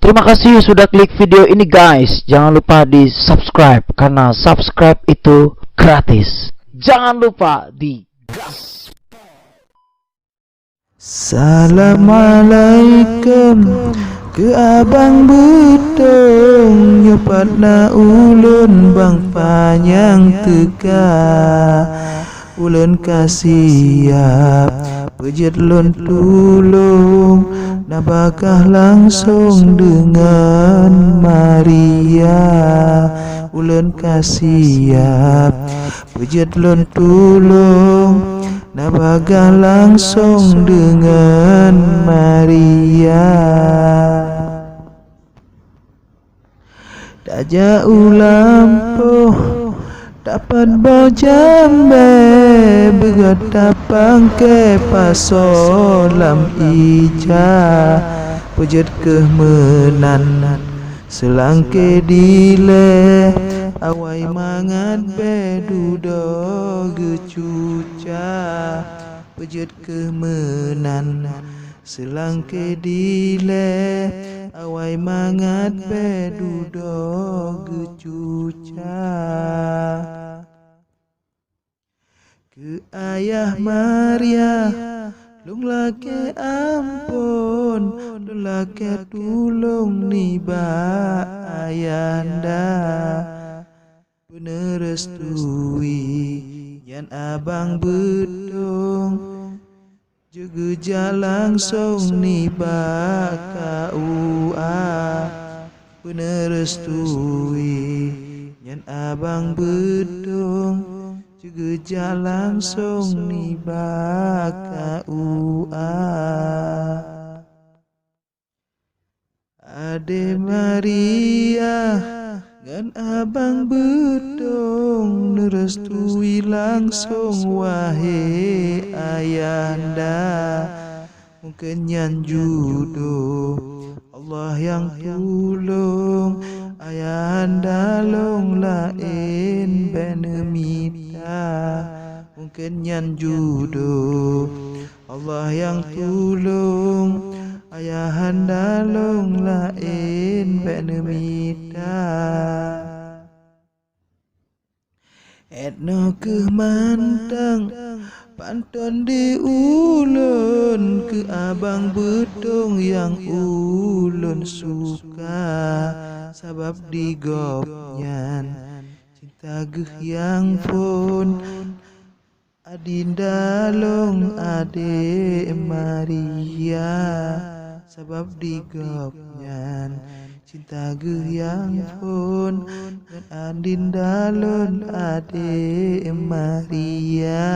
Terima kasih sudah klik video ini guys. Jangan lupa di subscribe karena subscribe itu gratis. Jangan lupa di gas. Assalamualaikum ke abang betong nyopatna ulun bang panjang teka ulun kasiap pejet lun tulung nabakah langsung dengan Maria ulun kasiap pejet lun tulung nabakah langsung dengan Maria. Tak jauh lampu dapat bau jambe begatapang ke pasolam ija pejet kemenan selangke dile awai mangat bedudo gecuca pejet kemenan selangke dile awai mangat bedudo gecuca ke ayah Maria lung lake ampun lung lake tulung niba ayanda penerestui yan abang betong juga langsung niba KUA penerestui yan abang betong juga langsung niba KUA. Ade Maria ngan abang betong nerestui langsung wahai ayanda mungkin yan judo Allah yang tulung ayanda long lain benemita mungkin yan judo Allah yang tulung ayahanda long lain benemita etno kemantang panton di ulun ke abang betong yang ulun suka sabab digopnyan cinta geh yang pun adinda long ade Maria sabab digopnyan cinta geh yang pun dan adinda long ade Maria.